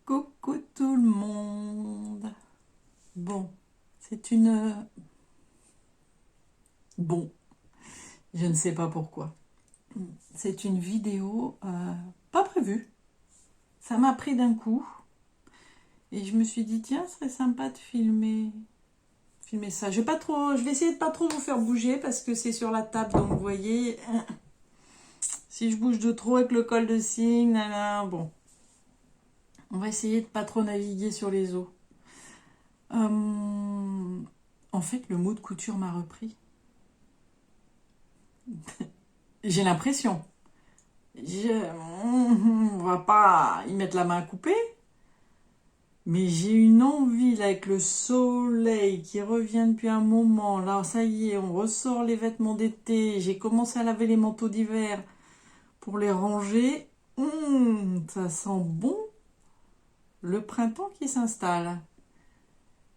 Coucou tout le monde. Bon, c'est une... Bon, je ne sais pas pourquoi. C'est une vidéo pas prévue. Ça m'a pris d'un coup. Et je me suis dit, tiens, ce serait sympa de filmer ça. Je vais essayer de pas trop vous faire bouger parce que c'est sur la table. Donc vous voyez, si je bouge de trop avec le col de cygne, bon. On va essayer de pas trop naviguer sur les eaux. En fait, le mot de couture m'a repris. J'ai l'impression. On va pas y mettre la main à couper, mais j'ai une envie là, avec le soleil qui revient depuis un moment. Là, ça y est, on ressort les vêtements d'été. J'ai commencé à laver les manteaux d'hiver pour les ranger. Ça sent bon le printemps qui s'installe.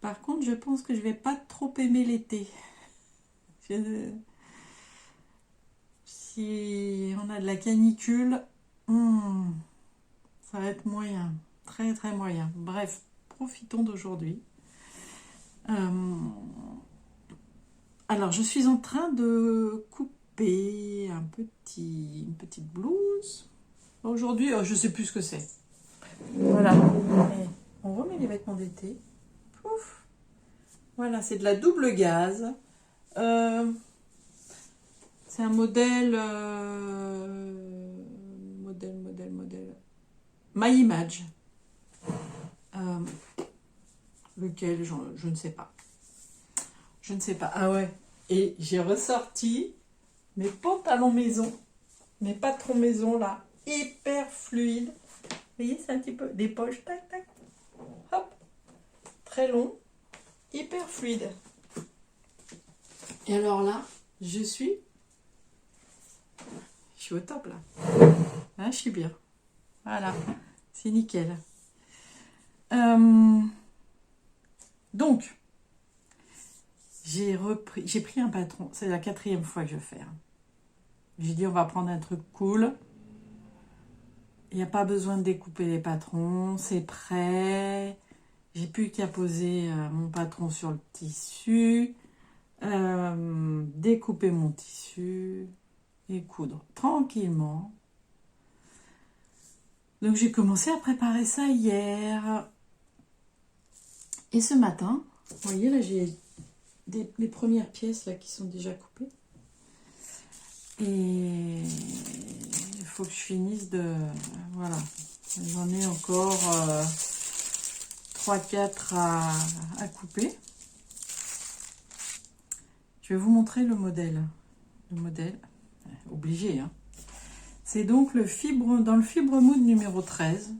Par contre, je pense que je vais pas trop aimer l'été. Si on a de la canicule, ça va être moyen, très très moyen. Bref, profitons d'aujourd'hui. Alors, je suis en train de couper une petite blouse. Aujourd'hui, je sais plus ce que c'est. Voilà. Et on remet les vêtements d'été. Pouf. Voilà, c'est de la double gaze. C'est un modèle, modèle. My Image. Lequel, je ne sais pas. Je ne sais pas. Ah ouais. Et j'ai ressorti mes pantalons maison. Mes patrons maison là. Hyper fluides. Vous voyez, c'est un petit peu des poches. Tac, tac. Hop. Très long. Hyper fluide. Et alors là, je suis au top là. Hein, je suis bien. Voilà. C'est nickel. Donc, j'ai pris un patron. C'est la 4e fois que je fais. J'ai dit, on va prendre un truc cool. Il n'y a pas besoin de découper les patrons. C'est prêt. J'ai plus qu'à poser mon patron sur le tissu. Découper mon tissu. Et coudre tranquillement. Donc, j'ai commencé à préparer ça hier. Et ce matin, vous voyez, là, j'ai les premières pièces là qui sont déjà coupées. Et il faut que je finisse de... Voilà. J'en ai encore 3-4 à couper. Je vais vous montrer le modèle. Le modèle, obligé, hein. C'est donc dans le fibre mood numéro 13.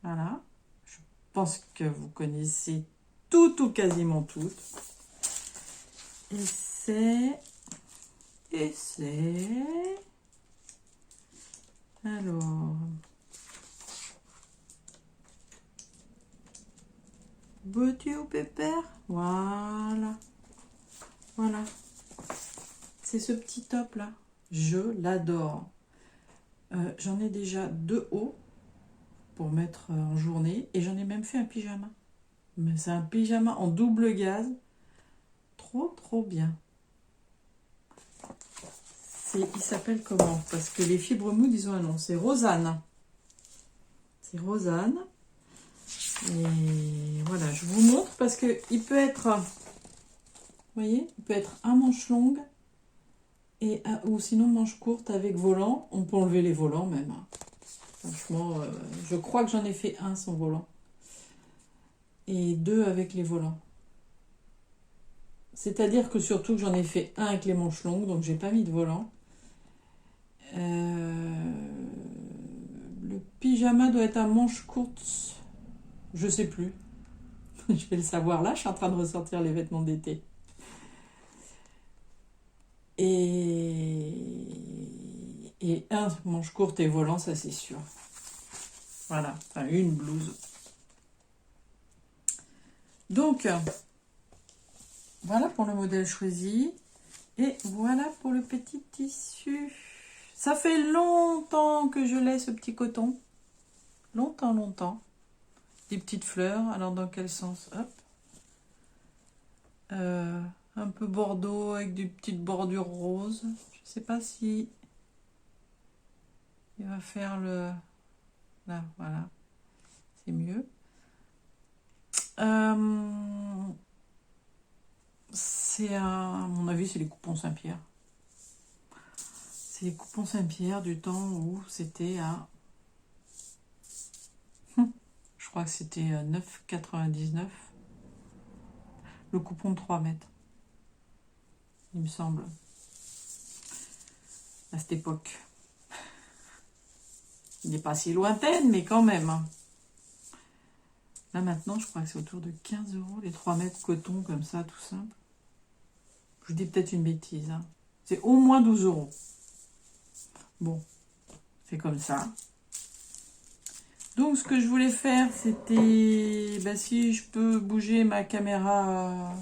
Voilà. Je pense que vous connaissez tout ou quasiment tout. Et c'est... Alors... Beauty ou pépère? Voilà. Voilà. C'est ce petit top là. Je l'adore. J'en ai déjà 2 hauts pour mettre en journée. Et j'en ai même fait un pyjama. Mais c'est un pyjama en double gaze. Trop bien. Il s'appelle comment? Parce que les fibres mood, ils ont un nom. C'est Rosanne. C'est Rosanne. Et voilà, je vous montre parce que il peut être... Vous voyez, il peut être un manche longue ou sinon manche courte avec volant. On peut enlever les volants même. Franchement, je crois que j'en ai fait un sans volant. Et 2 avec les volants. C'est-à-dire que surtout que j'en ai fait un avec les manches longues, donc j'ai pas mis de volant. Le pyjama doit être à manches courtes. Je sais plus. Je vais le savoir là, je suis en train de ressortir les vêtements d'été. Et un manche courte et volant, ça c'est sûr. Voilà, enfin une blouse. Donc, voilà pour le modèle choisi. Et voilà pour le petit tissu. Ça fait longtemps que je l'ai, ce petit coton. Longtemps. des petites fleurs. Alors dans quel sens? Hop. Un peu bordeaux avec des petites bordures roses. Je sais pas si il va faire le... Là, voilà. C'est mieux. À mon avis, c'est les coupons Saint-Pierre. C'est les coupons Saint-Pierre du temps où c'était à... Je crois que c'était 9,99. Le coupon de 3 mètres. Il me semble. À cette époque. Il n'est pas si lointaine, mais quand même. Là maintenant, je crois que c'est autour de 15 €, les 3 mètres coton, comme ça, tout simple. Je dis peut-être une bêtise. Hein. C'est au moins 12 €. Bon, c'est comme ça. Donc, ce que je voulais faire, c'était... Ben, si je peux bouger ma caméra...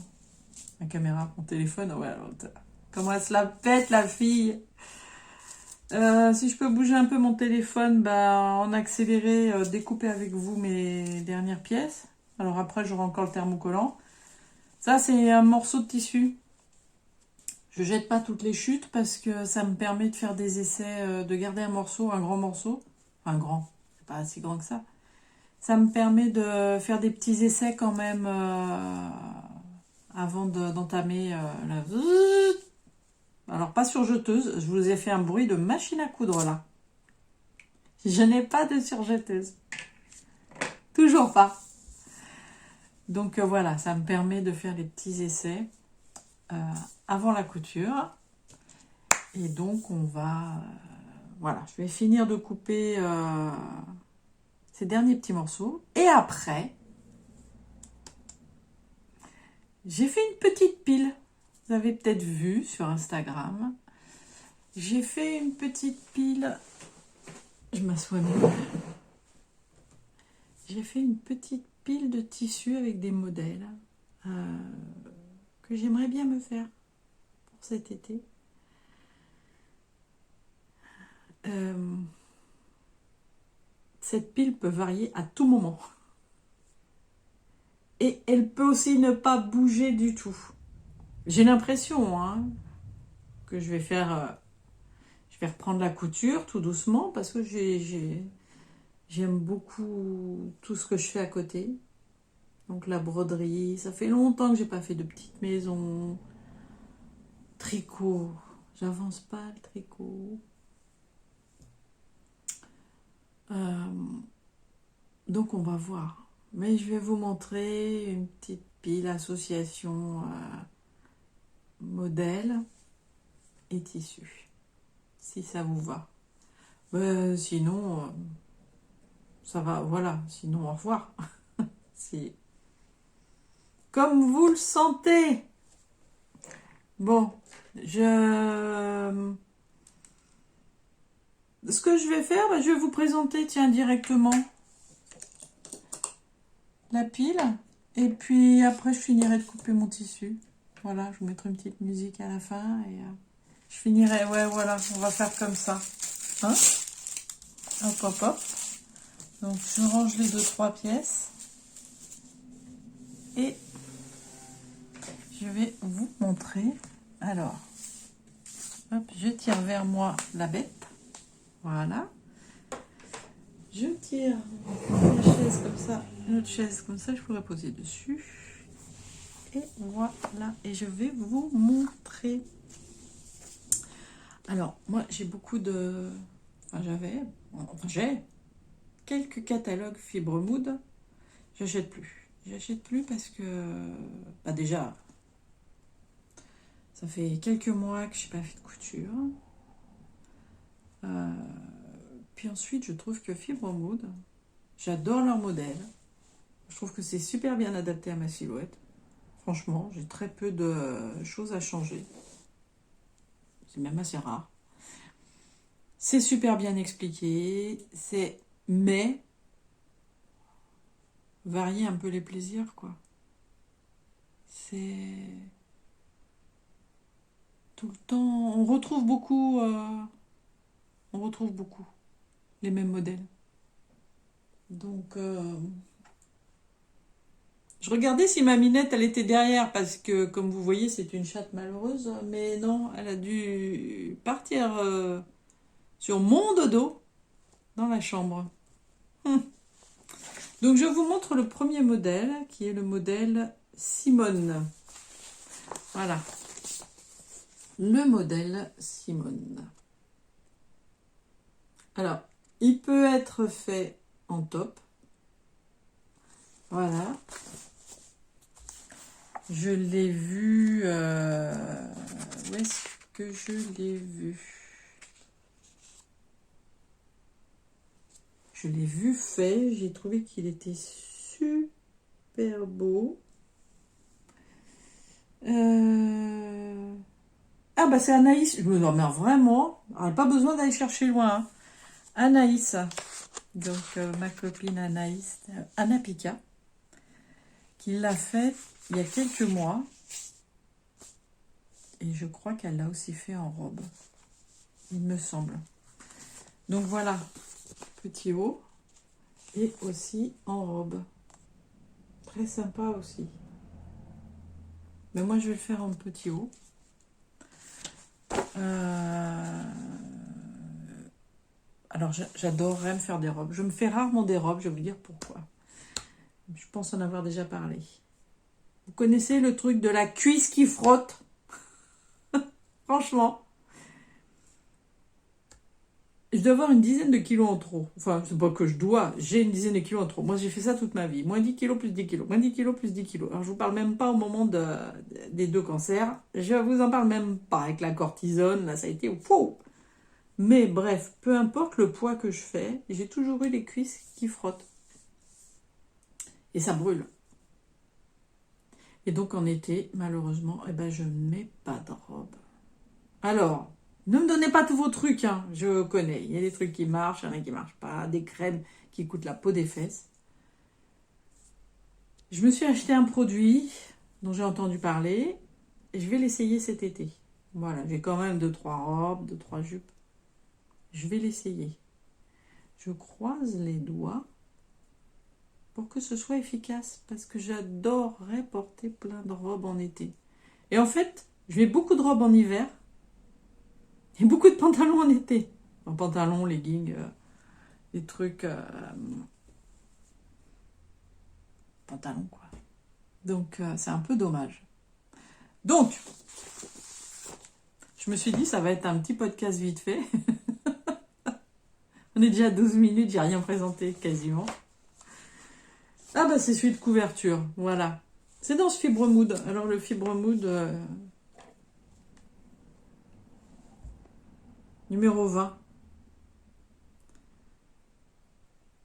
mon téléphone, ouais, alors, comment elle se la pète, la fille. Si je peux bouger un peu mon téléphone, bah, en accéléré, découper avec vous mes dernières pièces. Alors après, j'aurai encore le thermocollant. Ça, c'est un morceau de tissu. Je jette pas toutes les chutes parce que ça me permet de faire des essais, de garder un grand morceau. Enfin, grand, c'est pas assez grand que ça. Ça me permet de faire des petits essais quand même avant d'entamer la... Alors, pas sur jeteuse, je vous ai fait un bruit de machine à coudre là. Je n'ai pas de surjeteuse. Toujours pas. Donc voilà, ça me permet de faire des petits essais avant la couture. Et donc on va... voilà, je vais finir de couper ces derniers petits morceaux. Et après, j'ai fait une petite pile. Vous avez peut-être vu sur Instagram. J'ai fait une petite pile. Je m'assois mieux. J'ai fait une petite pile de tissus avec des modèles que j'aimerais bien me faire pour cet été. Cette pile peut varier à tout moment. Et elle peut aussi ne pas bouger du tout. J'ai l'impression que je vais reprendre la couture tout doucement parce que j'aime beaucoup tout ce que je fais à côté. Donc la broderie, ça fait longtemps que j'ai pas fait de petite maison. Tricot, j'avance pas le tricot. Donc on va voir. Mais je vais vous montrer une petite pile association modèle et tissu. Si ça vous va. Sinon, ça va, voilà. Sinon, au revoir. Si. Comme vous le sentez. Bon, ce que je vais faire, je vais vous présenter, tiens, directement la pile. Et puis après, je finirai de couper mon tissu. Voilà, je vous mettrai une petite musique à la fin. Et je finirai, ouais, voilà, on va faire comme ça. Hein? Hop, hop, hop. Donc, je range les 2-3 pièces. Et je vais vous montrer. Alors, hop, je tire vers moi la bête. Voilà. Je tire une chaise comme ça, une autre chaise comme ça, je pourrais poser dessus. Et voilà, et je vais vous montrer. Alors, moi, j'ai beaucoup de... j'ai quelques catalogues Fibre Mood. J'achète plus. J'achète plus parce que... déjà, ça fait quelques mois que je n'ai pas fait de couture. Puis ensuite, je trouve que Fibre Mood, j'adore leur modèle. Je trouve que c'est super bien adapté à ma silhouette. Franchement, j'ai très peu de choses à changer. C'est même assez rare. C'est super bien expliqué. Mais varier un peu les plaisirs, quoi. C'est tout le temps. On retrouve beaucoup les mêmes modèles. Donc Je regardais si ma Minette, elle était derrière, parce que, comme vous voyez, c'est une chatte malheureuse. Mais non, elle a dû partir sur mon dodo dans la chambre. Donc, je vous montre le premier modèle, qui est le modèle Simone. Voilà. Le modèle Simone. Alors, il peut être fait en top. Voilà. Je l'ai vu... Où est-ce que je l'ai vu? Je l'ai vu fait. J'ai trouvé qu'il était super beau. Ah bah c'est Anaïs. Je me dis, mais vraiment, on n'a pas besoin d'aller chercher loin. Hein. Anaïs. Donc ma copine Anaïs, Anna Pika, qui l'a fait il y a quelques mois. Et je crois qu'elle l'a aussi fait en robe. Il me semble. Donc voilà, petit haut. Et aussi en robe. Très sympa aussi. Mais moi je vais le faire en petit haut. Alors j'adorerais me faire des robes. Je me fais rarement des robes, je vais vous dire pourquoi. Je pense en avoir déjà parlé. Vous connaissez le truc de la cuisse qui frotte? Franchement. Je dois avoir une dizaine de kilos en trop. Enfin, c'est pas que je dois, j'ai une dizaine de kilos en trop. Moi, j'ai fait ça toute ma vie. Moins 10 kilos plus 10 kilos. Moins 10 kilos plus 10 kilos. Alors, je vous parle même pas au moment des 2 cancers. Je vous en parle même pas avec la cortisone. Là, ça a été fou. Mais bref, peu importe le poids que je fais, j'ai toujours eu les cuisses qui frottent. Et ça brûle. Et donc, en été, malheureusement, eh ben, je ne mets pas de robe. Alors... ne me donnez pas tous vos trucs, hein. Je connais. Il y a des trucs qui marchent, il y en a qui ne marchent pas. Des crèmes qui coûtent la peau des fesses. Je me suis acheté un produit dont j'ai entendu parler. Et je vais l'essayer cet été. Voilà, j'ai quand même 2-3 robes, 2-3 jupes. Je vais l'essayer. Je croise les doigts pour que ce soit efficace. Parce que j'adorerais porter plein de robes en été. Et en fait, je mets beaucoup de robes en hiver. Et beaucoup de pantalons en été. En pantalons, leggings, des trucs... pantalons, quoi. Donc, c'est un peu dommage. Donc, je me suis dit, ça va être un petit podcast vite fait. On est déjà à 12 minutes, j'ai rien présenté, quasiment. Ah bah, c'est celui de couverture, voilà. C'est dans ce Fibre Mood. Alors, le Fibre Mood... numéro 20.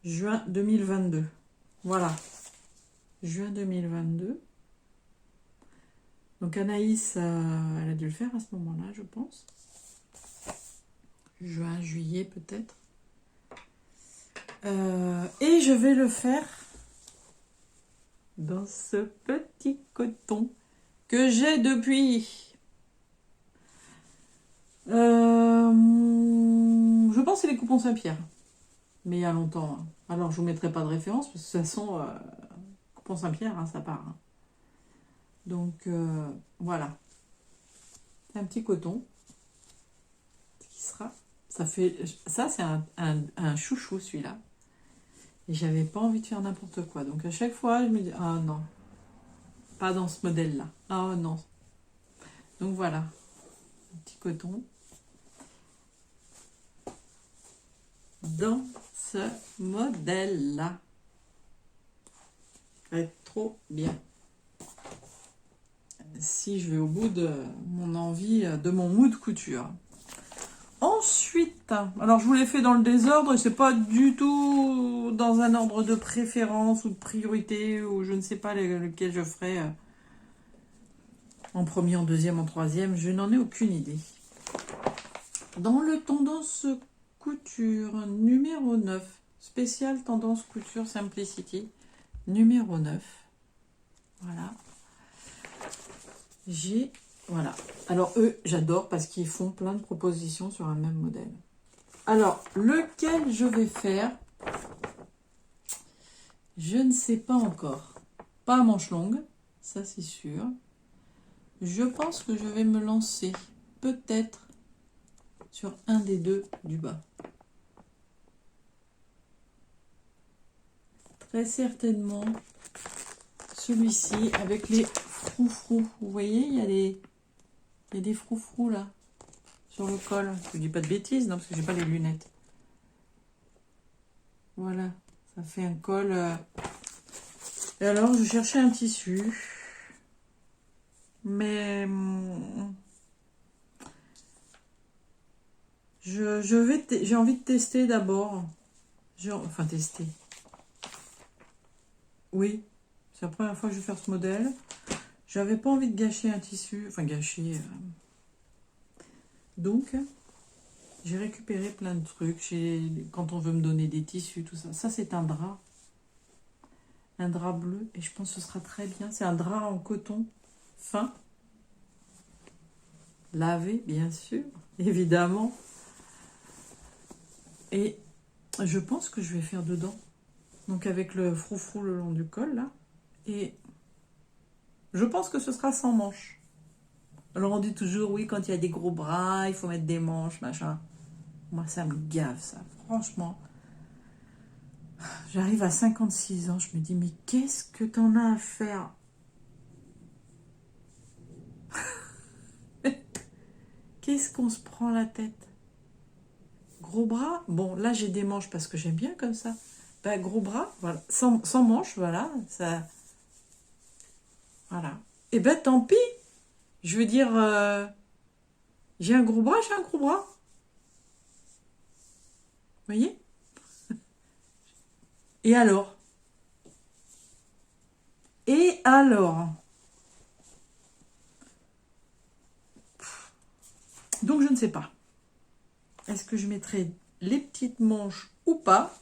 Juin 2022. Voilà. Juin 2022. Donc Anaïs, elle a dû le faire à ce moment-là, je pense. Juin, juillet peut-être. Et je vais le faire dans ce petit coton que j'ai depuis... je pense que c'est les coupons Saint-Pierre. Mais il y a longtemps. Hein. Alors, je vous mettrai pas de référence, parce que de toute façon, coupons Saint-Pierre, hein, ça part. Hein. Donc, voilà. C'est un petit coton. Qui sera... Ça, c'est un chouchou, celui-là. Et j'avais pas envie de faire n'importe quoi. Donc, à chaque fois, je me dis, ah non. Pas dans ce modèle-là. Ah non. Donc, voilà. Un petit coton. Dans ce modèle-là. Ça va être trop bien. Si je vais au bout de mon envie, de mon mood couture. Ensuite, alors je vous l'ai fait dans le désordre, et c'est pas du tout dans un ordre de préférence ou de priorité, ou je ne sais pas lequel je ferai en premier, en deuxième, en troisième, je n'en ai aucune idée. Dans le tendance couture numéro 9, spécial tendance couture Simplicity, numéro 9, voilà. Voilà. Alors eux, j'adore parce qu'ils font plein de propositions sur un même modèle. Alors, lequel je vais faire, je ne sais pas encore. Pas à manches longues, ça c'est sûr. Je pense que je vais me lancer peut-être sur un des deux du bas. Très certainement celui-ci avec les froufrous. Vous voyez, il y a des froufrous là sur le col. Je dis pas de bêtises, non, parce que j'ai pas les lunettes. Voilà, ça fait un col. Et alors, je cherchais un tissu, mais j'ai envie de tester d'abord. Enfin, tester. Oui, c'est la première fois que je vais faire ce modèle. J'avais pas envie de gâcher un tissu, enfin gâcher. Donc, j'ai récupéré plein de trucs. Quand on veut me donner des tissus, tout ça. Ça, c'est un drap. Un drap bleu. Et je pense que ce sera très bien. C'est un drap en coton fin. Lavé, bien sûr. Évidemment. Et je pense que je vais faire dedans. Donc, avec le froufrou le long du col, là. Et je pense que ce sera sans manches. Alors, on dit toujours, oui, quand il y a des gros bras, il faut mettre des manches, machin. Moi, ça me gave, ça. Franchement. J'arrive à 56 ans, je me dis, mais qu'est-ce que t'en as à faire? Qu'est-ce qu'on se prend la tête? Gros bras? Bon, là, j'ai des manches parce que j'aime bien comme ça. Ben, gros bras, voilà. Sans manches, voilà. Ça... Voilà. Et ben, tant pis. Je veux dire, j'ai un gros bras, j'ai un gros bras. Vous voyez? Et alors? Et alors? Donc, je ne sais pas. Est-ce que je mettrai les petites manches ou pas?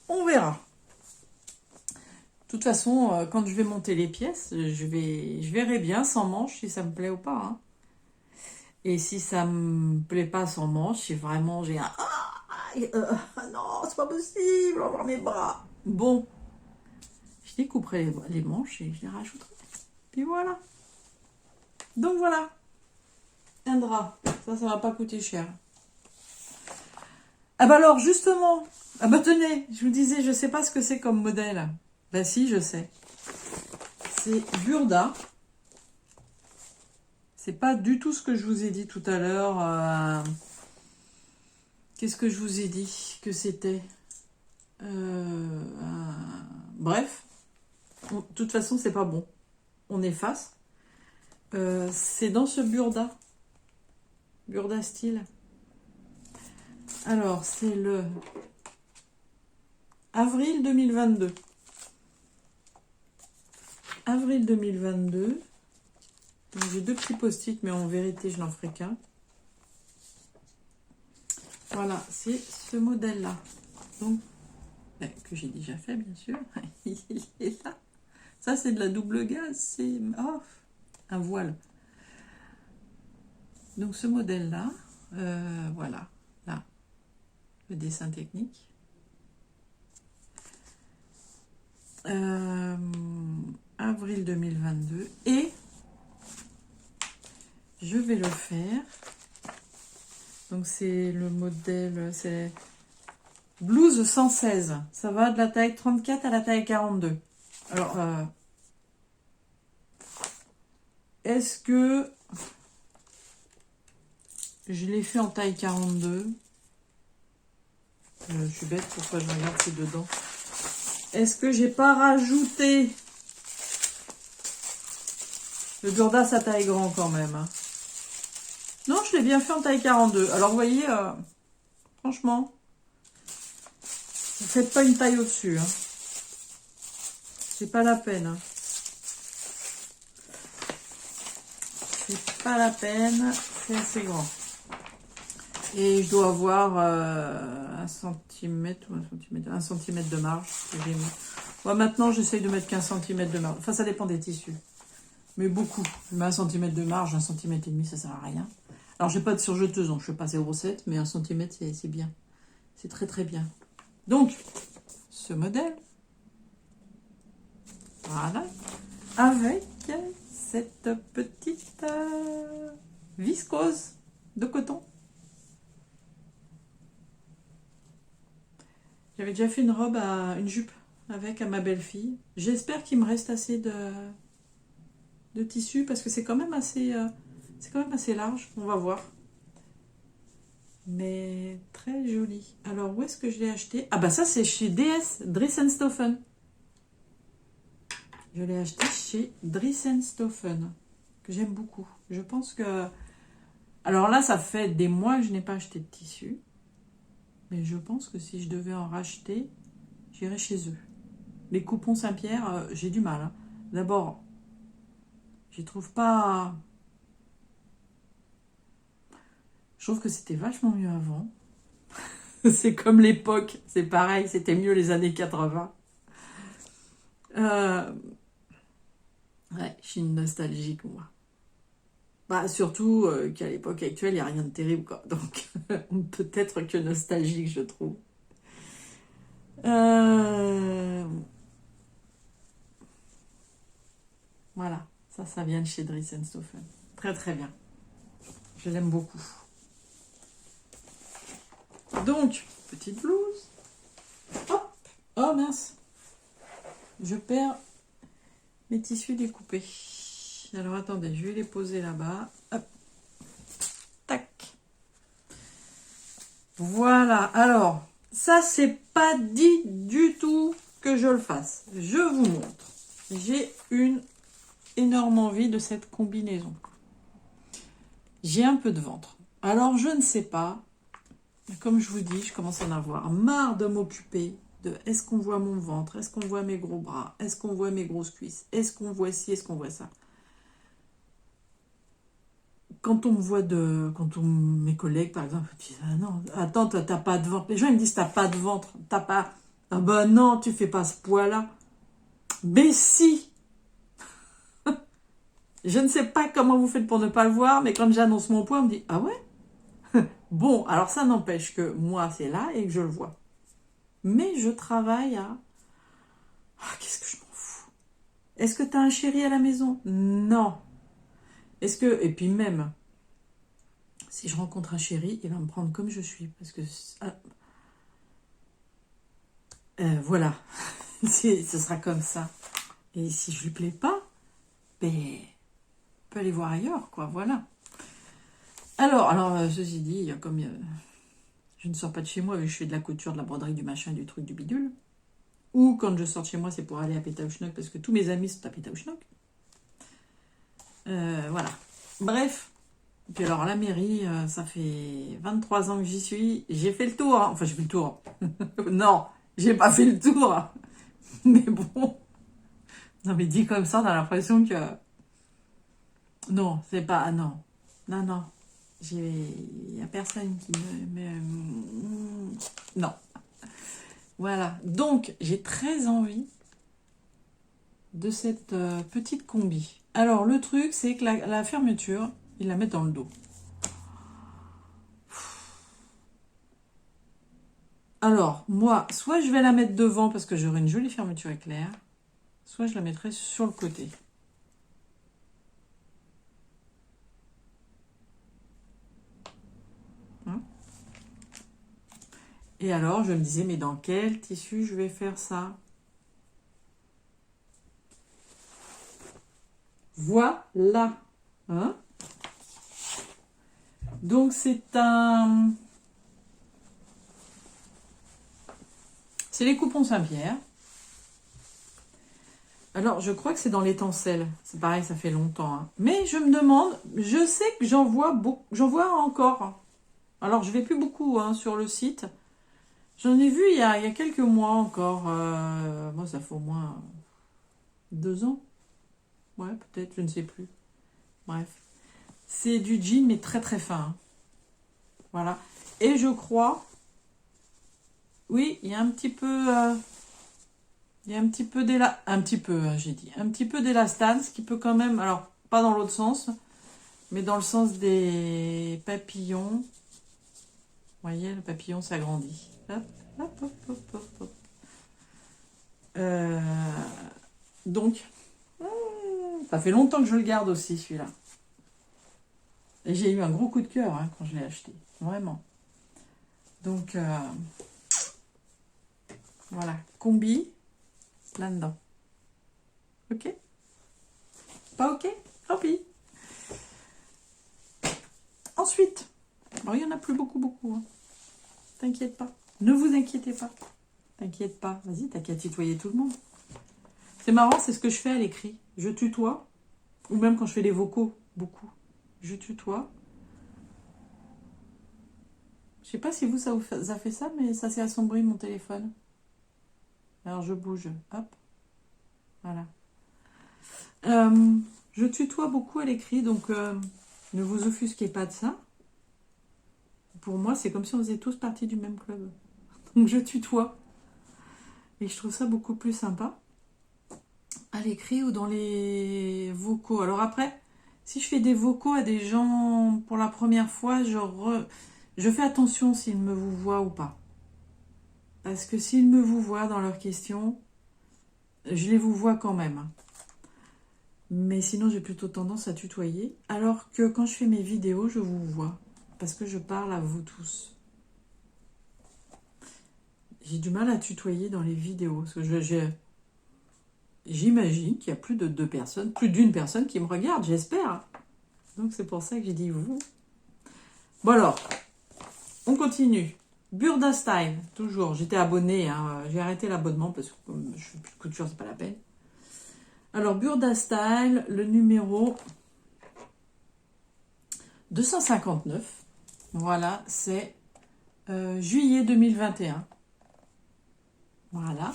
On verra. De toute façon, quand je vais monter les pièces, je verrai bien sans manches si ça me plaît ou pas. Hein. Et si ça me plaît pas sans manches, si vraiment j'ai un... non, c'est pas possible, on va voir mes bras. Bon, je découperai les manches et je les rajouterai. Puis voilà. Donc voilà. Un drap. Ça va pas coûter cher. Ah bah alors, justement. Ah bah tenez, je vous disais, je sais pas ce que c'est comme modèle. Bah si, je sais. C'est Burda. C'est pas du tout ce que je vous ai dit tout à l'heure. Qu'est-ce que je vous ai dit que c'était Bref. De toute façon, c'est pas bon. On efface. C'est dans ce Burda. Burda style. Alors, c'est le avril 2022. Avril 2022. J'ai deux petits post-it, mais en vérité, je n'en ferai qu'un. Voilà, c'est ce modèle-là. Donc, que j'ai déjà fait, bien sûr. Il est là. Ça, c'est de la double gaze. C'est un voile. Donc, ce modèle-là, voilà. Là, le dessin technique. Avril 2022. Et je vais le faire. Donc, c'est le modèle, c'est blouse 116. Ça va de la taille 34 à la taille 42. Alors, est-ce que je l'ai fait en taille 42? Je suis bête, pourquoi je regarde c'est dedans? Est-ce que j'ai pas rajouté le Burda sa taille grand quand même? Hein. Non, je l'ai bien fait en taille 42. Alors, vous voyez, franchement, ne faites pas une taille au-dessus. Hein. C'est pas la peine. Hein. C'est pas la peine. C'est assez grand. Et je dois avoir 1 cm ou 1 cm de marge. Que j'ai mis. Bon, maintenant, j'essaye de mettre 15 cm de marge. Enfin, ça dépend des tissus. Mais beaucoup. Je mets 1 cm de marge, 1,5 cm, ça sert à rien. Alors, j'ai pas de surjeteuse, donc je fais pas 0,7, mais 1 cm, c'est bien. C'est très, très bien. Donc, ce modèle. Voilà. avec cette petite viscose de coton. J'avais déjà fait une jupe avec à ma belle-fille. J'espère qu'il me reste assez de tissu parce que c'est quand même assez large. On va voir. Mais très joli. Alors, où est-ce que je l'ai acheté? Ah bah ça, c'est chez DS, Dries&Stoffen. Je l'ai acheté chez Dries&Stoffen, que j'aime beaucoup. Je pense que... Alors là, ça fait des mois que je n'ai pas acheté de tissu. Mais je pense que si je devais en racheter, j'irais chez eux. Les coupons Saint-Pierre, j'ai du mal. Hein. D'abord, j'y trouve pas... Je trouve que c'était vachement mieux avant. C'est comme l'époque, c'est pareil, c'était mieux les années 80. Ouais, je suis une nostalgique, moi. Bah, surtout qu'à l'époque actuelle, il n'y a rien de terrible, quoi. Donc, on ne peut être que nostalgique, je trouve. Voilà, ça vient de chez Dries&Stoffen. Très, très bien. Je l'aime beaucoup. Donc, petite blouse. Hop. Oh, mince. Je perds mes tissus découpés. Alors, attendez, je vais les poser là-bas. Hop. Tac. Voilà. Alors, ça, c'est pas dit du tout que je le fasse. Je vous montre. J'ai une énorme envie de cette combinaison. J'ai un peu de ventre. Alors, je ne sais pas. Comme je vous dis, je commence à en avoir marre de m'occuper de est-ce qu'on voit mon ventre, est-ce qu'on voit mes gros bras, est-ce qu'on voit mes grosses cuisses, est-ce qu'on voit ci, est-ce qu'on voit ça. Quand on me voit mes collègues par exemple disent ah non, attends, toi t'as pas de ventre. Les gens ils me disent t'as pas de ventre, t'as pas. Ah ben non, tu fais pas ce poids-là. Mais si. Je ne sais pas comment vous faites pour ne pas le voir, mais quand j'annonce mon poids, on me dit ah ouais. Bon, alors ça n'empêche que moi c'est là et que je le vois. Mais je travaille à... Ah, qu'est-ce que je m'en fous. Est-ce que tu as un chéri à la maison? Non. Est-ce que... Et puis même, si je rencontre un chéri, il va me prendre comme je suis. Parce que... voilà. Ce sera comme ça. Et si je lui plais pas, ben... on peut aller voir ailleurs, quoi. Voilà. Alors ceci dit, comme... je ne sors pas de chez moi, mais je fais de la couture, de la broderie, du machin, du truc, du bidule. Ou quand je sors de chez moi, c'est pour aller à Pétaouchnok, parce que tous mes amis sont à Pétaouchnok. Voilà. Bref. Puis alors, la mairie, ça fait 23 ans que j'y suis. J'ai fait le tour. Hein. Enfin, j'ai fait le tour. Non, j'ai pas fait le tour. Mais bon. Non, mais dit comme ça, on a l'impression que... Non, c'est pas... Ah non. Non, non. Il n'y a personne qui Non. Voilà. Donc, j'ai très envie de cette petite combi. Alors, le truc, c'est que la fermeture, ils la mettent dans le dos. Alors, moi, soit je vais la mettre devant parce que j'aurai une jolie fermeture éclair, soit je la mettrai sur le côté. Hein? Et alors, je me disais, mais dans quel tissu je vais faire ça? Voilà. Hein? Donc, c'est les coupons Saint-Pierre. Alors, je crois que c'est dans l'étincelle. C'est pareil, ça fait longtemps. Hein. Mais je me demande, je sais que j'en vois encore. Alors, je vais plus beaucoup sur le site. J'en ai vu il y a quelques mois encore. Moi, ça fait au moins 2 ans. Ouais, peut-être, je ne sais plus. Bref. C'est du jean, mais très très fin. Hein. Voilà. Et je crois... Oui, il y a un petit peu... il y a un petit peu un petit peu, j'ai dit. Un petit peu d'élastane, ce qui peut quand même... Alors, pas dans l'autre sens, mais dans le sens des papillons. Vous voyez, le papillon s'agrandit. Hop, hop, hop, hop, hop, hop. Donc, Ça fait longtemps que je le garde aussi, celui-là. Et j'ai eu un gros coup de cœur hein, quand je l'ai acheté. Vraiment. Donc, voilà. Combi, là-dedans. Ok? Pas ok? Tant pis. Ensuite, bon, il n'y en a plus beaucoup. Hein. T'inquiète pas. Ne vous inquiétez pas. T'inquiète pas. Vas-y, t'as qu'à tutoyer tout le monde. C'est marrant, c'est ce que je fais à l'écrit. Je tutoie. Ou même quand je fais des vocaux, beaucoup. Je tutoie. Je sais pas si vous, ça vous a fait ça, mais ça s'est assombri mon téléphone. Alors je bouge. Hop. Voilà. Je tutoie beaucoup à l'écrit, donc ne vous offusquez pas de ça. Pour moi, c'est comme si on faisait tous partie du même club. Donc je tutoie. Et je trouve ça beaucoup plus sympa. À l'écrit ou dans les vocaux. Alors après, si je fais des vocaux à des gens pour la première fois, je fais attention s'ils me vous voient ou pas. Parce que s'ils me vous voient dans leurs questions, je les vous vois quand même. Mais sinon, j'ai plutôt tendance à tutoyer. Alors que quand je fais mes vidéos, je vous vois. Parce que je parle à vous tous. J'ai du mal à tutoyer dans les vidéos. Parce que j'imagine qu'il y a plus de deux personnes, plus d'une personne qui me regarde, j'espère. Donc c'est pour ça que j'ai dit vous. Bon alors, on continue. Burda Style, toujours. J'étais abonnée, hein. J'ai arrêté l'abonnement parce que comme je fais plus de couture, c'est pas la peine. Alors Burda Style, le numéro 259. Voilà, c'est juillet 2021. Voilà.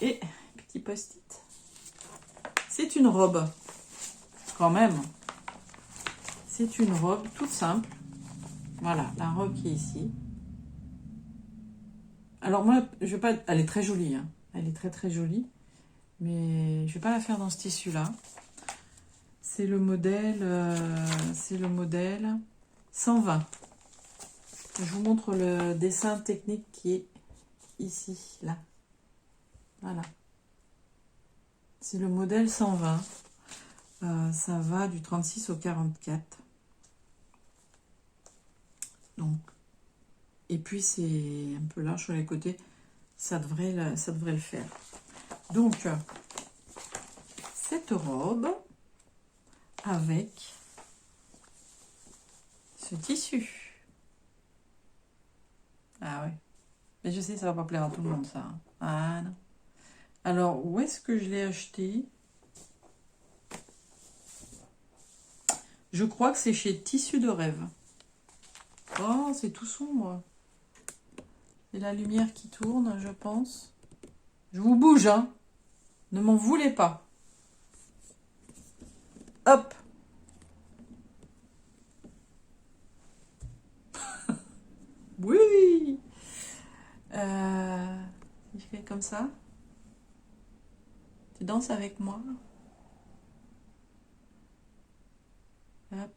Et petit post-it. C'est une robe. Quand même. C'est une robe toute simple. Voilà, la robe qui est ici. Alors moi, je vais pas... Elle est très jolie. Hein. Elle est très très jolie. Mais je vais pas la faire dans ce tissu-là. C'est le modèle 120. Je vous montre le dessin technique qui est ici, là. Voilà. C'est le modèle 120. Ça va du 36 au 44. Donc, et puis c'est un peu large sur les côtés. Ça devrait le faire. Donc, cette robe avec ce tissu. Ah ouais. Mais je sais, ça va pas plaire à tout le monde, ça. Ah non. Alors, où est-ce que je l'ai acheté? Je crois que c'est chez Tissu de Rêve. Oh, c'est tout sombre. C'est la lumière qui tourne, je pense. Je vous bouge, hein. Ne m'en voulez pas. Hop. Oui. Je fais comme ça. Tu danses avec moi. Hop.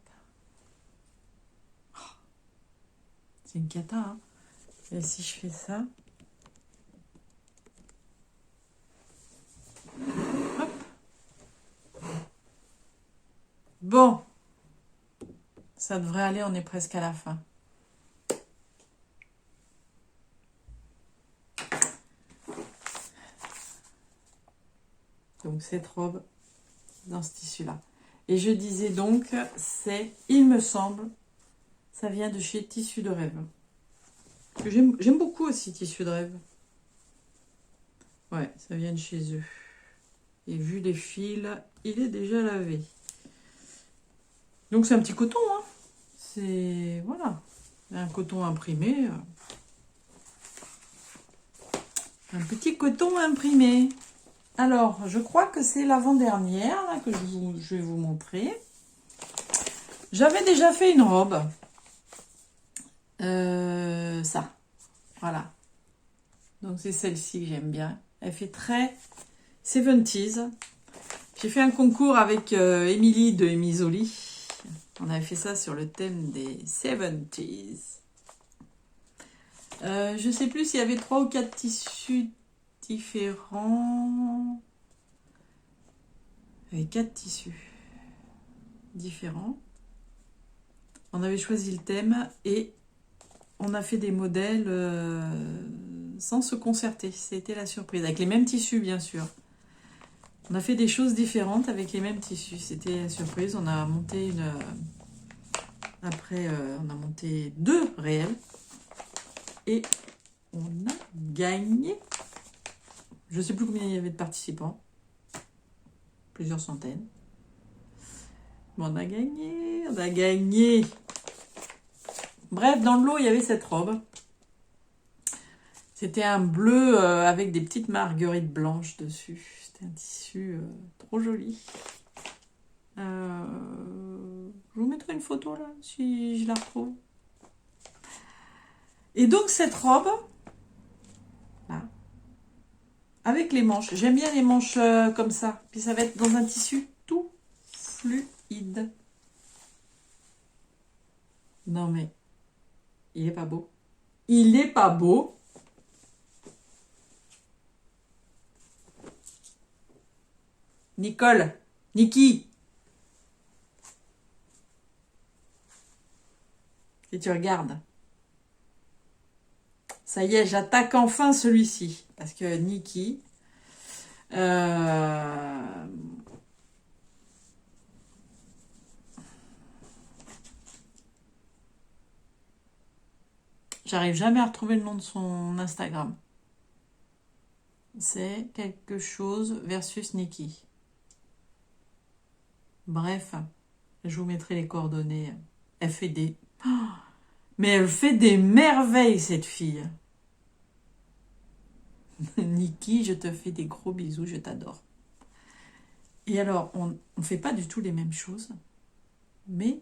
C'est une cata, hein. Et si je fais ça. Hop. Bon. Ça devrait aller, on est presque à la fin. Donc cette robe dans ce tissu-là. Et je disais donc, c'est, il me semble, ça vient de chez Tissu de Rêve. J'aime beaucoup aussi Tissu de Rêve. Ouais, ça vient de chez eux. Et vu les fils, il est déjà lavé. Donc c'est un petit coton, hein. C'est, voilà, un coton imprimé. Un petit coton imprimé. Alors, je crois que c'est l'avant-dernière là, que je vais vous montrer. J'avais déjà fait une robe. Ça. Voilà. Donc, c'est celle-ci que j'aime bien. Elle fait très 70s. J'ai fait un concours avec Émilie de Emisoli. On avait fait ça sur le thème des 70s. Je ne sais plus s'il y avait 3 ou 4 tissus différents. avec 4 tissus différents. On avait choisi le thème et on a fait des modèles sans se concerter. C'était la surprise. Avec les mêmes tissus, bien sûr. On a fait des choses différentes avec les mêmes tissus. C'était la surprise. On a monté une... Après, on a monté 2 réels. Et on a gagné. Je ne sais plus combien il y avait de participants. Plusieurs centaines. Mais on a gagné. On a gagné. Bref, dans le lot, il y avait cette robe. C'était un bleu avec des petites marguerites blanches dessus. C'était un tissu trop joli. Je vous mettrai une photo là, si je la retrouve. Et donc cette robe, là, avec les manches. J'aime bien les manches comme ça. Puis ça va être dans un tissu tout fluide. Non mais, il est pas beau. Il est pas beau. Nicole, Niki. Et tu regardes. Ça y est, j'attaque enfin celui-ci. Parce que Niki... J'arrive jamais à retrouver le nom de son Instagram. C'est quelque chose versus Niki. Bref, je vous mettrai les coordonnées. Elle fait des... Oh, mais elle fait des merveilles, cette fille. Niki, je te fais des gros bisous, je t'adore. Et alors, on ne fait pas du tout les mêmes choses, mais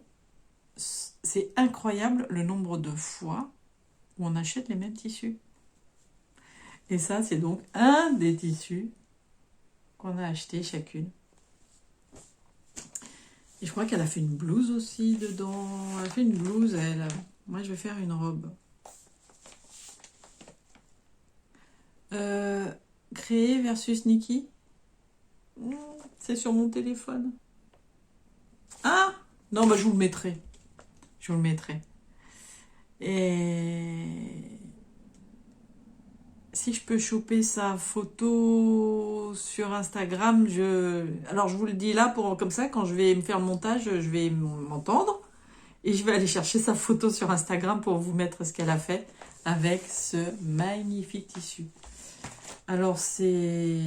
c'est incroyable le nombre de fois où on achète les mêmes tissus. Et ça, c'est donc un des tissus qu'on a acheté chacune. Et je crois qu'elle a fait une blouse aussi dedans. Elle a fait une blouse, elle. Moi, je vais faire une robe. Créer versus Niki. C'est sur mon téléphone. Ah non, bah je vous le mettrai. Je vous le mettrai. Et si je peux choper sa photo sur Instagram, alors je vous le dis là, comme ça, quand je vais me faire le montage, je vais m'entendre. Et je vais aller chercher sa photo sur Instagram pour vous mettre ce qu'elle a fait avec ce magnifique tissu. Alors c'est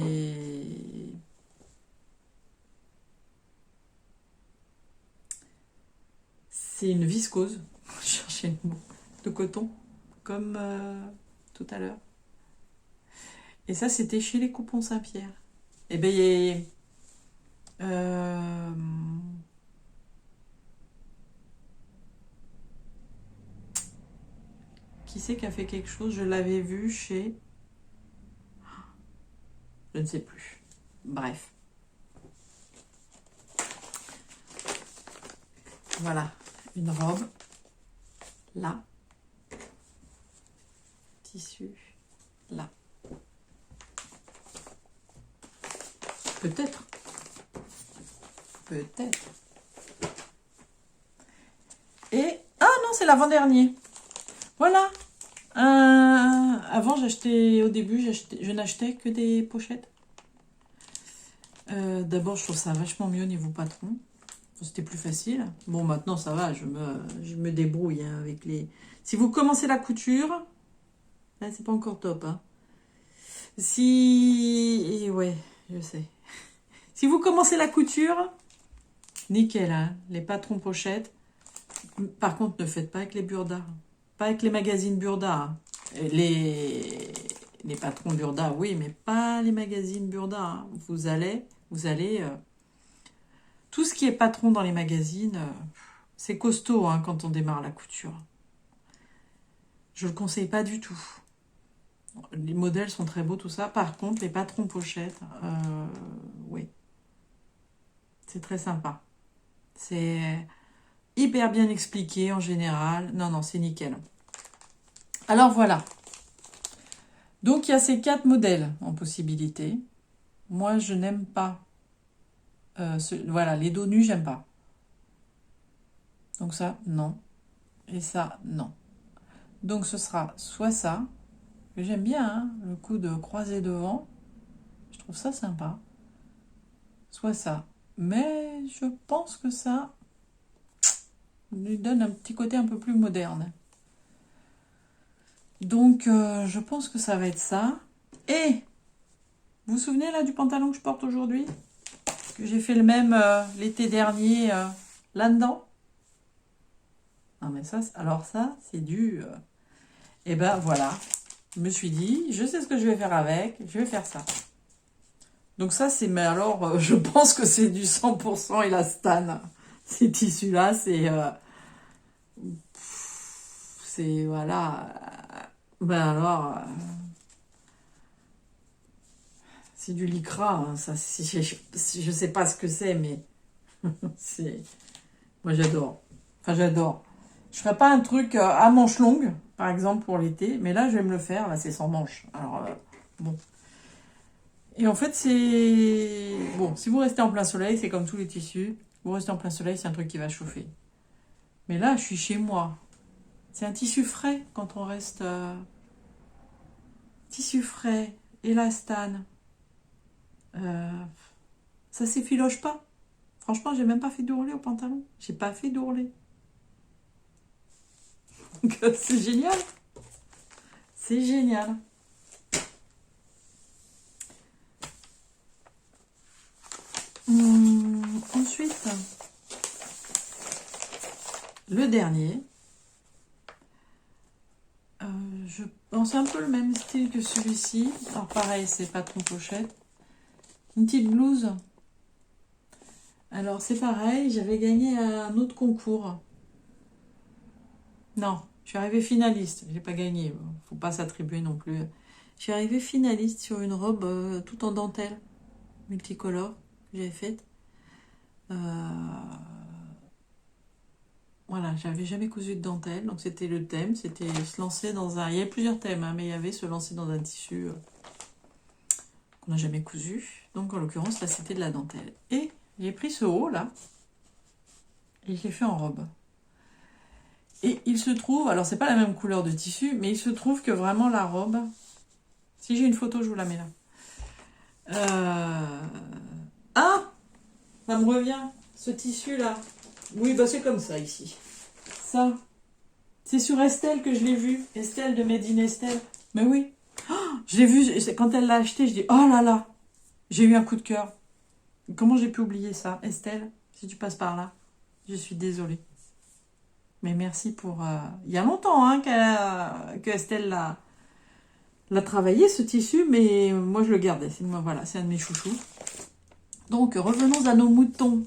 une viscose, je cherchais le mot, de coton, comme tout à l'heure. Et ça, c'était chez les Coupons Saint-Pierre. Et bien, qui c'est qui a fait quelque chose? Je l'avais vu chez... Je ne sais plus. Bref. Voilà, une robe. Là. Tissu. Là. Peut-être. Peut-être. Et... Ah non, c'est l'avant-dernier. Voilà. Avant, j'achetais... Au début, je n'achetais que des pochettes. D'abord, je trouve ça vachement mieux au niveau patron. C'était plus facile. Bon, maintenant, ça va. Je me débrouille hein, avec les... Si vous commencez la couture... Là, c'est pas encore top. Hein. Et ouais, je sais. Si vous commencez la couture, nickel, hein, les patrons pochettes. Par contre, ne faites pas avec les Burda. Pas avec les magazines Burda. Hein. Les patrons Burda, oui, mais pas les magazines Burda. Hein. Vous allez tout ce qui est patron dans les magazines, c'est costaud hein, quand on démarre la couture. Je le conseille pas du tout. Les modèles sont très beaux, tout ça. Par contre, les patrons pochettes, oui. C'est très sympa. C'est hyper bien expliqué en général. Non, non, c'est nickel. Alors voilà. Donc, il y a ces 4 modèles en possibilité. Moi, je n'aime pas Voilà, les dos nus, j'aime pas. Donc ça, non. Et ça, non. Donc ce sera soit ça, que j'aime bien, hein, le coup de croiser devant. Je trouve ça sympa. Soit ça. Mais je pense que ça lui donne un petit côté un peu plus moderne. Donc je pense que ça va être ça. Et vous vous souvenez là du pantalon que je porte aujourd'hui? Que j'ai fait le même l'été dernier là-dedans. Non mais ça, alors ça, c'est du... Et ben voilà, je me suis dit, je sais ce que je vais faire avec, je vais faire ça. Donc ça, c'est... Mais alors, je pense que c'est du 100% élastane. Ces tissus-là, c'est... c'est... Voilà. Ben alors... c'est du lycra, hein, ça. Je sais pas ce que c'est, mais... c'est... Moi, j'adore. Enfin, j'adore. Je ferais pas un truc à manches longues, par exemple, pour l'été. Mais là, je vais me le faire. Là, c'est sans manches. Alors, bon... Et en fait, c'est... Bon, si vous restez en plein soleil, c'est comme tous les tissus. Vous restez en plein soleil, c'est un truc qui va chauffer. Mais là, je suis chez moi. C'est un tissu frais quand on reste... Tissu frais, élastane. Euh, Ça s'effiloche pas. Franchement, j'ai même pas fait d'ourlet au pantalon. J'ai pas fait d'ourlet. Donc, c'est génial. C'est génial. Ensuite, le dernier. Bon, c'est un peu le même style que celui-ci. Alors pareil, c'est patron pochette. Une petite blouse. Alors c'est pareil, j'avais gagné un autre concours. Non, je suis arrivée finaliste. J'ai pas gagné. Faut pas s'attribuer non plus. Je suis arrivée finaliste sur une robe tout en dentelle, multicolore, que j'avais faite. Voilà, j'avais jamais cousu de dentelle, donc c'était le thème, c'était se lancer dans un... Il y avait plusieurs thèmes, hein, mais il y avait se lancer dans un tissu qu'on n'a jamais cousu. Donc en l'occurrence, là, c'était de la dentelle. Et j'ai pris ce haut, là, et je l'ai fait en robe. Et il se trouve, alors c'est pas la même couleur de tissu, mais il se trouve que vraiment la robe... Si j'ai une photo, je vous la mets là. Ah, ça me revient, ce tissu-là. Oui, bah c'est comme ça, ici. Ça... C'est sur Estelle que je l'ai vu. Estelle de Made in Estelle. Mais oui. Oh, je l'ai vu, quand elle l'a acheté, je dis, oh là là, j'ai eu un coup de cœur. Comment j'ai pu oublier ça? Estelle, si tu passes par là, je suis désolée. Mais merci pour... Il y a longtemps hein, que Estelle l'a travaillé, ce tissu, mais moi je le gardais. Voilà, c'est un de mes chouchous. Donc, revenons à nos moutons.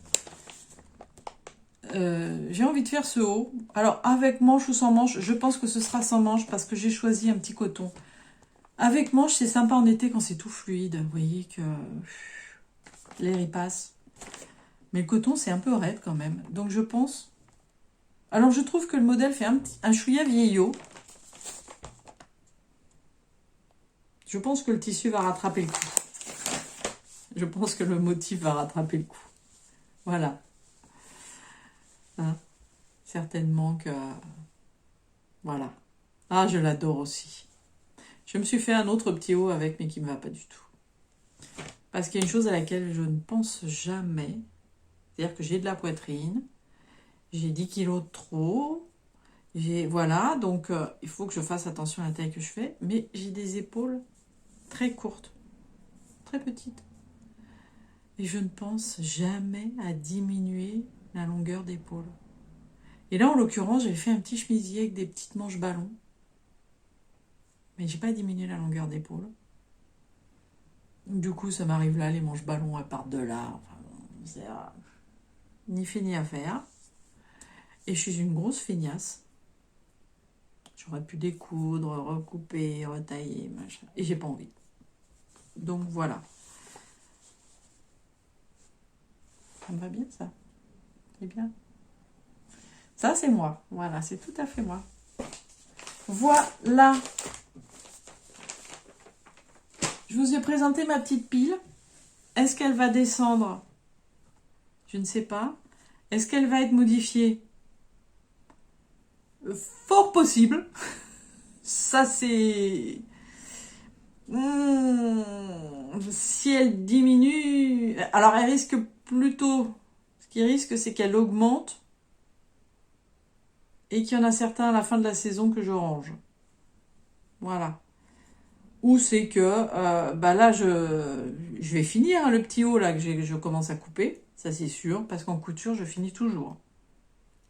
J'ai envie de faire ce haut. Alors, avec manche ou sans manche, je pense que ce sera sans manche parce que j'ai choisi un petit coton. Avec manche, c'est sympa en été quand c'est tout fluide. Vous voyez que l'air y passe. Mais le coton, c'est un peu raide quand même. Donc, je pense... Alors, je trouve que le modèle fait un chouïa vieillot. Je pense que le tissu va rattraper le coup. Je pense que le motif va rattraper le coup. Voilà. Hein, certainement que... Voilà. Ah, je l'adore aussi. Je me suis fait un autre petit haut avec, mais qui ne me va pas du tout. Parce qu'il y a une chose à laquelle je ne pense jamais. C'est-à-dire que j'ai de la poitrine. J'ai 10 kilos de trop. Voilà, donc il faut que je fasse attention à la taille que je fais. Mais j'ai des épaules très courtes. Très petites. Et je ne pense jamais à diminuer la longueur d'épaule. Et là, en l'occurrence, j'ai fait un petit chemisier avec des petites manches ballons. Mais j'ai pas diminué la longueur d'épaule. Du coup, ça m'arrive là, les manches ballons, elles partent de là. Enfin, c'est ni fait ni à faire. Et je suis une grosse feignasse. J'aurais pu découdre, recouper, retailler, machin. Et j'ai pas envie. Donc voilà. Ça me va bien, ça. C'est bien. Ça, c'est moi. Voilà, c'est tout à fait moi. Voilà. Je vous ai présenté ma petite pile. Est-ce qu'elle va descendre Je ne sais pas. Est-ce qu'elle va être modifiée? Fort possible. Ça, c'est... Si elle diminue... Alors, elle risque plutôt... Ce qui risque, c'est qu'elle augmente et qu'il y en a certains à la fin de la saison que je range. Voilà. Ou c'est que... bah là, je vais finir hein, le petit haut là que je commence à couper. Ça, c'est sûr. Parce qu'en couture, je finis toujours.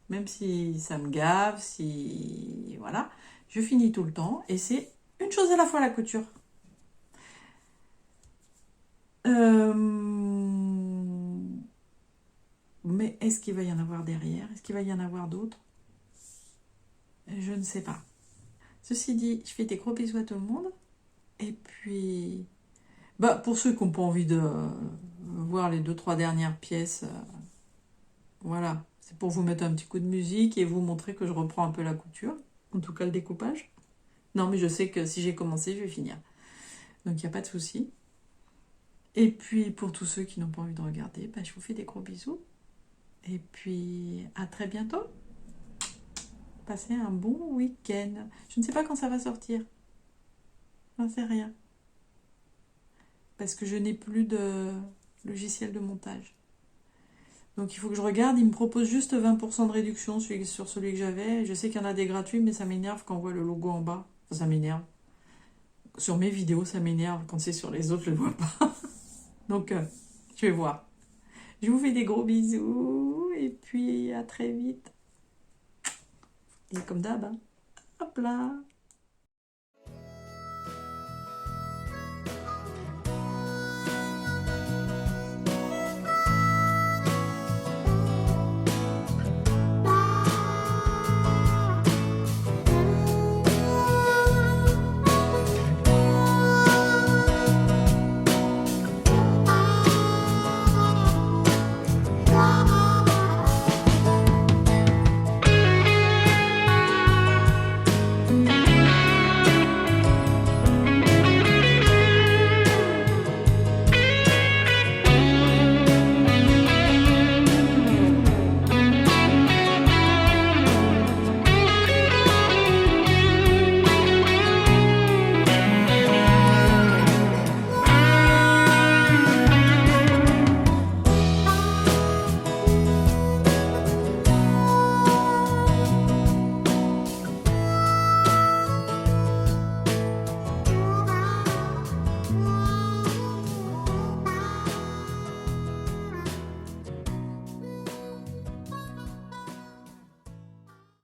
Même si ça me gave, si... Voilà. Je finis tout le temps. Et c'est une chose à la fois la couture. Mais est-ce qu'il va y en avoir derrière? Est-ce qu'il va y en avoir d'autres? Je ne sais pas. Ceci dit, je fais des gros bisous à tout le monde. Et puis, bah, pour ceux qui n'ont pas envie de voir les 2-3 dernières pièces, voilà. C'est pour vous mettre un petit coup de musique et vous montrer que je reprends un peu la couture. En tout cas, le découpage. Non, mais je sais que si j'ai commencé, je vais finir. Donc, il n'y a pas de souci. Et puis, pour tous ceux qui n'ont pas envie de regarder, bah, je vous fais des gros bisous. Et puis, à très bientôt. Passez un bon week-end. Je ne sais pas quand ça va sortir. J'en sais rien. Parce que je n'ai plus de logiciel de montage. Donc il faut que je regarde. Il me propose juste 20% de réduction sur celui que j'avais. Je sais qu'il y en a des gratuits, mais ça m'énerve quand on voit le logo en bas. Enfin, ça m'énerve. Sur mes vidéos, ça m'énerve. Quand c'est sur les autres, je ne le vois pas. Donc, je vais voir. Je vous fais des gros bisous. Et puis, à très vite. Et comme d'hab, hein. Hop là.